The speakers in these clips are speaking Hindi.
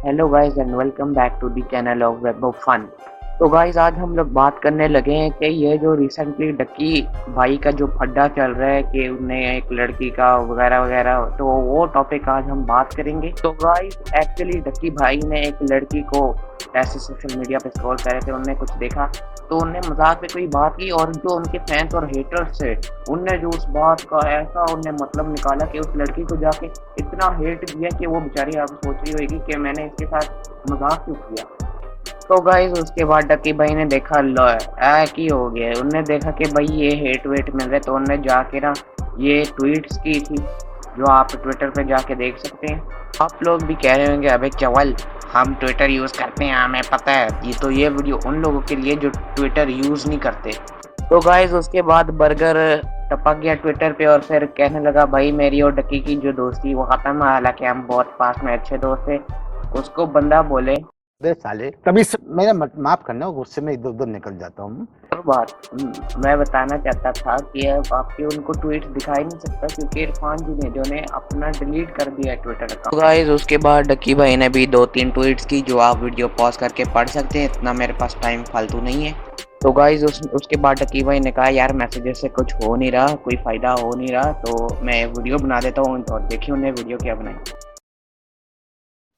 Hello guys and welcome back to the channel of web of fun. तो गाइस आज हम लोग बात करने लगे हैं कि ये जो रिसेंटली डक्की भाई का जो फड्डा चल रहा है कि उन्हें एक लड़की का वगैरह वगैरह, तो वो टॉपिक आज हम बात करेंगे। तो गाइस एक्चुअली डक्की भाई ने एक लड़की को ऐसे सोशल मीडिया पे स्क्रॉल कर रहे थे, उनने कुछ देखा तो उनने मजाक में कोई बात की और जो उनके फैंस और हेटर्स थे उनने जो उस बात का ऐसा उनने मतलब निकाला कि उस लड़की को जाके इतना हेट दिया कि वो बेचारी आप सोच रही होगी कि मैंने इसके साथ मजाक क्यों किया। तो गाइस उसके बाद डक्की भाई ने देखा लो ऐ की हो गया, उनने देखा कि भाई ये हेट वेट मिल रहे, तो उनने जाके ना ये ट्वीट्स की थी जो आप ट्विटर पे जाके देख सकते हैं। आप लोग भी कह रहे होंगे अबे चवल हम ट्विटर यूज़ करते हैं हमें पता है, ये वीडियो उन लोगों के लिए जो ट्विटर यूज़ नहीं करते। तो गाइस उसके बाद बर्गर टपक गया ट्विटर पे और फिर कहने लगा भाई मेरी और डक्की की जो दोस्ती वो ख़त्म, हालांकि हम बहुत पास में अच्छे दोस्त थे। उसको बंदा बोले बे साले तभी मेरा माफ करना, गुस्से में इधर उधर निकल जाता हूँ। और बात मैं बताना चाहता था कि अब आपके उनको ट्वीट दिखाई नहीं सकता क्योंकि इरफान जी ने जो ने अपना डिलीट कर दिया है ट्विटर अकाउंट। तो गाइस उसके बाद डक्की भाई ने भी 2-3 ट्वीट्स की जो आप वीडियो पॉज करके पढ़ सकते हैं, इतना मेरे पास टाइम फालतू नहीं है। तो गाइस उसके बाद डक्की भाई ने कहा यार मैसेजेस से कुछ हो नहीं रहा, कोई फ़ायदा हो नहीं रहा, तो मैं वीडियो बना देता हूँ। और देखिए उन्हें वीडियो क्या बनाई।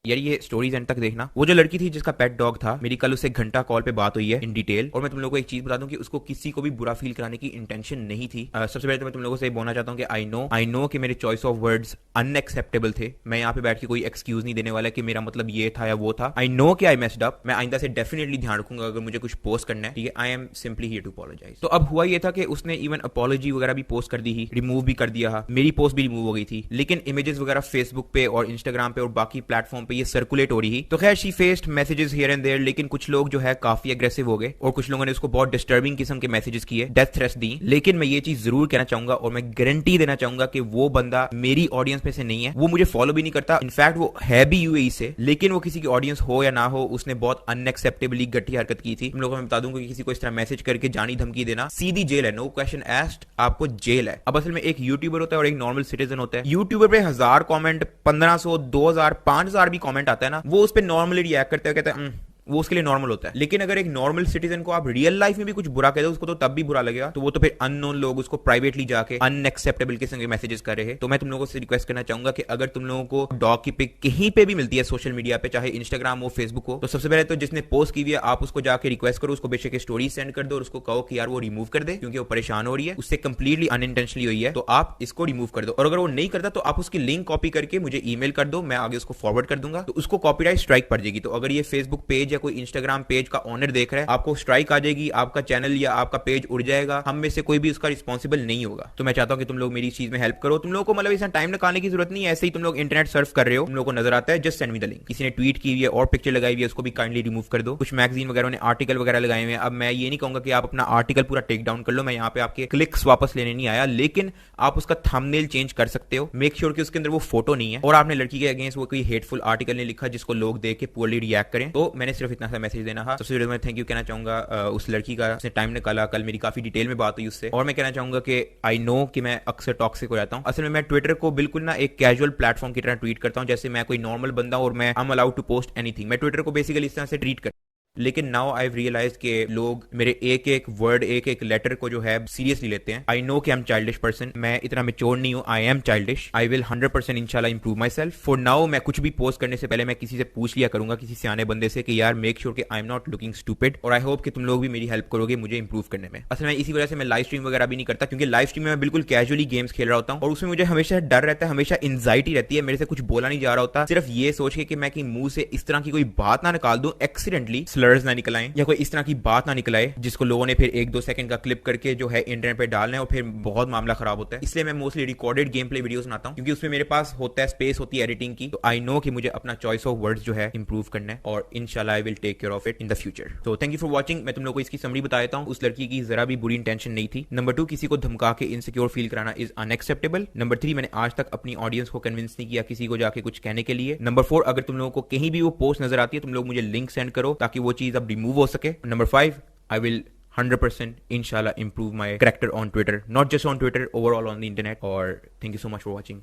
यार ये स्टोरीज एंड तक देखना। वो जो लड़की थी जिसका पेट डॉग था, मेरी कल उससे घंटा कॉल पे बात हुई है इन डिटेल, और मैं तुम लोगों को एक चीज बता दूं कि उसको किसी को भी बुरा फील कराने की इंटेंशन नहीं थी। सबसे पहले तो मैं तुम लोगों से बोलना चाहता हूं कि आई नो कि मेरे चॉइस ऑफ वर्ड्स अनएक्सेप्टेबल थे। मैं यहाँ पे बैठ के कोई एक्सक्यूज नहीं देने वाला कि मेरा मतलब ये था या वो था। आई नो कि आई मेस्ड अप। मैं आइंदा से डेफिनेटली ध्यान रखूंगा अगर मुझे कुछ पोस्ट करना है, ठीक है। I am simply here to apologise. तो अब हुआ ये था कि उसने इवन अपॉलॉजी वगैरह भी पोस्ट कर दी ही, रिमूव भी कर दिया, मेरी पोस्ट भी रिमूव हो गई थी, लेकिन इमेजेस वगैरह फेसबुक पे और इंस्टाग्राम पे और बाकी प्लेटफॉर्म पे ये सर्कुलेट हो रही। तो खैर she faced messages here and there, लेकिन कुछ लोग जो है काफी अग्रेसिव हो गए और कुछ लोगों ने उसको बहुत डिस्टर्बिंग किस्म के मैसेजेस किए, डेथ थ्रेट्स दी। लेकिन मैं ये चीज जरूर कहना चाहूंगा और मैं गारंटी देना चाहूंगा कि वो बंदा मेरी ऑडियंस में से नहीं है, वो मुझे फॉलो भी नहीं करता। इनफैक्ट वो है भी यूएई से, लेकिन वो किसी की ऑडियंस हो या ना हो, उसने बहुत अनएक्सेप्टेबली घटिया हरकत की थी। तुम लोगों को मैं बता दूंगा कि किसी को इस तरह मैसेज करके जानी धमकी देना सीधी जेल है, नो क्वेश्चन आस्क्ड, आपको जेल है। अब असल में एक यूट्यूबर होता है और एक नॉर्मल सिटीजन होता है। यूट्यूबर पे 1000 कमेंट, 1500, 2000, 5000 भी कमेंट आता है ना, वो उस पर नॉर्मली रिएक्ट करते हुए कहते हैं वो उसके लिए नॉर्मल होता है। लेकिन अगर एक नॉर्मल सिटीजन को आप रियल लाइफ में भी कुछ बुरा कह दो, उसको तो तब भी बुरा लगेगा। तो वो तो फिर अननोन लोग उसको प्राइवेटली जाके अनएक्सेप्टेबल किस्म के मैसेजेस कर रहे हैं। तो मैं तुम लोगों से रिक्वेस्ट करना चाहूंगा कि अगर तुम लोगों को डॉग की पिक कहीं पे भी मिलती है सोशल मीडिया पे, चाहे इंस्टाग्राम हो, फेसबुक हो, तो सबसे पहले तो जिसने पोस्ट की हुई है आप उसको जाके रिक्वेस्ट करो, उसको बेशक स्टोरी सेंड कर दो और उसको कहो कि यार वो रिमूव कर दे क्योंकि वो परेशान हो रही है, उससे कंप्लीटली अनइंटेंशनली हुई है, तो आप इसको रिमूव कर दो। और अगर वो नहीं करता तो आप उसकी लिंक कॉपी करके मुझे ईमेल कर दो, मैं आगे उसको फॉरवर्ड कर दूंगा, तो उसको कॉपीराइट स्ट्राइक पड़ जाएगी। तो अगर ये फेसबुक पेज या कोई इंस्टाग्राम पेज का ओनर देख रहा है, आपको स्ट्राइक आ जाएगी, आपका चैनल या आपका पेज उड़ जाएगा, हम में से कोई भी उसका रिस्पॉन्सिबल नहीं होगा। तो मैं चाहता हूं कि तुम लोग मेरी इस चीज में हेल्प करो। तुम लोगों को मतलब इतना टाइम निकालने की जरूरत नहीं है, ऐसे ही तुम लोग इंटरनेट सर्फ कर रहे हो, तुम लोग को नजर आता है, just send me the link. किसी ने ट्वीट की हुई है और पिक्चर लगाई हुई है, उसको भी काइंडली रिमूव कर दो। कुछ मैगजीन वगैरह ने आर्टिकल वगैरह लगाए हुए हैं। अब मैं ये नहीं कहूंगा कि आप अपना आर्टिकल पूरा टेक डाउन कर लो, मैं यहाँ पे आपके क्लिक्स वापस लेने नहीं आया, लेकिन आप उसका थंबनेल चेंज कर सकते हो। मेक श्योर कि उसके अंदर वो फोटो नहीं है और आपने लड़की के अगेंस्ट वो कोई हेटफुल आर्टिकल नहीं लिखा जिसको लोग देख के पुअरली रिएक्ट करें। तो मैंने सिर्फ इतना सा मैसेज देना था। सबसे पहले मैं थैंक यू कहना चाहूंगा उस लड़की का, उसने टाइम निकाला। कल मेरी काफी डिटेल में बात हुई उससे, और मैं कहना चाहूंगा कि आई नो कि मैं अक्सर टॉक्सिक हो जाता हूं। असल में मैं ट्विटर को बिल्कुल ना एक कैजुअल प्लेटफॉर्म की तरह ट्रीट करता हूं, जैसे मैं कोई नॉर्मल बंदा और मैं I am allowed to post anything. मैं ट्विटर को बेसिकली इस तरह से ट्रीट करता। लेकिन नाउ आई रियलाइज के लोग मेरे एक एक वर्ड, एक एक लेटर को जो है सीरियसली लेते हैं। आई नो कि आई एम चाइल्डिश पर्सन, मैं इतना मेच्योर नहीं हूं, I am childish. I will 100% इंशाल्लाह improve my self. For now मैं कुछ भी पोस्ट करने से पहले मैं किसी से पूछ लिया करूंगा, किसी सियाने बंदे से, कि यार मेक श्योर कि I am not looking stupid. और आई होप कि तुम लोग भी मेरी हेल्प करोगे मुझे इंप्रूव करने में। असल में इसी वजह से मैं लाइव स्ट्रीम वगैरह भी नहीं करता, क्योंकि लाइव स्ट्रीम में मैं बिल्कुल कैजुअली गेम्स खेल रहा होता हूं और उसमें मुझे हमेशा डर रहता है, हमेशा एंजाइटी रहती है, मेरे से कुछ बोला नहीं जा रहा होता, सिर्फ ये सोच के कि मैं कि मुंह से इस तरह की कोई बात ना निकाल दूं, एक्सीडेंटली स्लर्स ना निकल आए या कोई इस तरह की बात ना निकलाए जिसको लोगों ने फिर 1-2 सेकंड का क्लिप करके जो है इंटरनेट पे डालना है और फिर बहुत मामला खराब होता है। इसलिए मैं mostly recorded game play videos बनाता हूं, क्योंकि उसमें मेरे पास होता है स्पेस, होती है एडिटिंग की। तो आई नो कि मुझे अपना चॉइस ऑफ वर्ड्स जो है इंप्रूव करना है और इंशाल्लाह I will take care of it in the future. तो थैंक यू फॉर वॉचिंग। मैं तुम लोग को इसकी समरी बता देता हूं। उस लड़की की जरा भी बुरी इंटेंशन नहीं थी। नंबर 2, किसी को धमका के इनसिक्योर फील कराना इज अनएक्सेप्टेबल। नंबर 3, मैंने आज तक अपनी ऑडियंस को कन्विंस नहीं किया किसी को जाके कुछ कहने के लिए। नंबर 4, अगर तुम लोगों को कहीं भी वो पोस्ट नजर आती है, तुम लोग मुझे लिंक सेंड करो ताकि वो चीज अब रिमूव हो सके। Number 5, I will 100% inshallah improve my character on Twitter, not just on Twitter, overall on the internet. Or thank you so much for watching.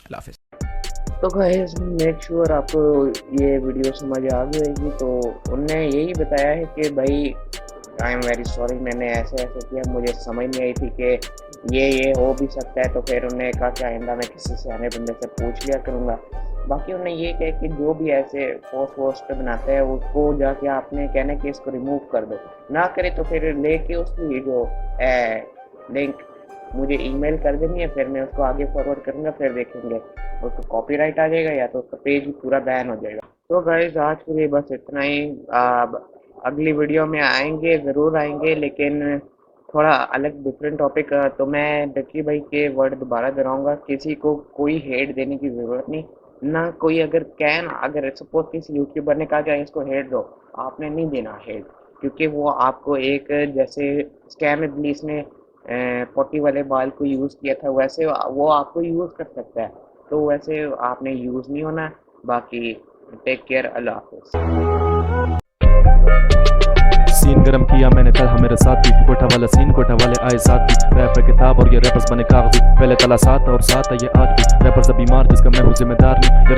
Allah Hafiz. तो गाइस मेक श्योर आपको ये वीडियो समझ आ गई होगी। तो उनने यही बताया है कि भाई आई एम वेरी सॉरी, मैंने ऐसे ऐसे किया, मुझे समझ नहीं आई थी कि ये हो भी सकता है। तो फिर उन्होंने कहा कि आइंदा मैं किसी सियाने बंदे से पूछ लिया करूँगा। बाकी उन्होंने ये कहा कि जो भी ऐसे पोस्ट बनाता है उसको जाके आपने कहना कि इसको रिमूव कर दो, ना करे तो फिर लेके उसकी जो लिंक मुझे ईमेल कर देनी है, फिर मैं उसको आगे फॉरवर्ड करूँगा, फिर देखेंगे उसको कॉपीराइट आ जाएगा या तो उसका पेज पूरा बैन हो जाएगा। तो गाइस आज के लिए बस इतना ही। अगली वीडियो में आएंगे, ज़रूर आएंगे, लेकिन थोड़ा अलग डिफरेंट टॉपिक। तो मैं डक्की भाई के वर्ड दोबारा दोहराऊंगा, किसी को कोई हेट देने की ज़रूरत नहीं, ना कोई अगर सपोज किसी यूट्यूबर ने कहा कि इसको हेट दो, आपने नहीं देना हेट, क्योंकि वो आपको एक जैसे स्कैम इब्लीस ने पोटी वाले बाल को यूज़ किया था, वैसे वो आपको यूज़ कर सकता है। तो वैसे आपने यूज़ नहीं होना। बाकी टेक केयर, अल्लाह हाफ़िज़। सीन गरम किया मैंने तलहा मेरे साथी, कोठा वाला सीन कोठा वाले आए साथी, रैप है किताब और ये रैपर्स बने कागजी, पहले तला 7 और 7 है ये आज भी, रैपर्स बीमार जिसका मैं हूँ जिम्मेदार नहीं।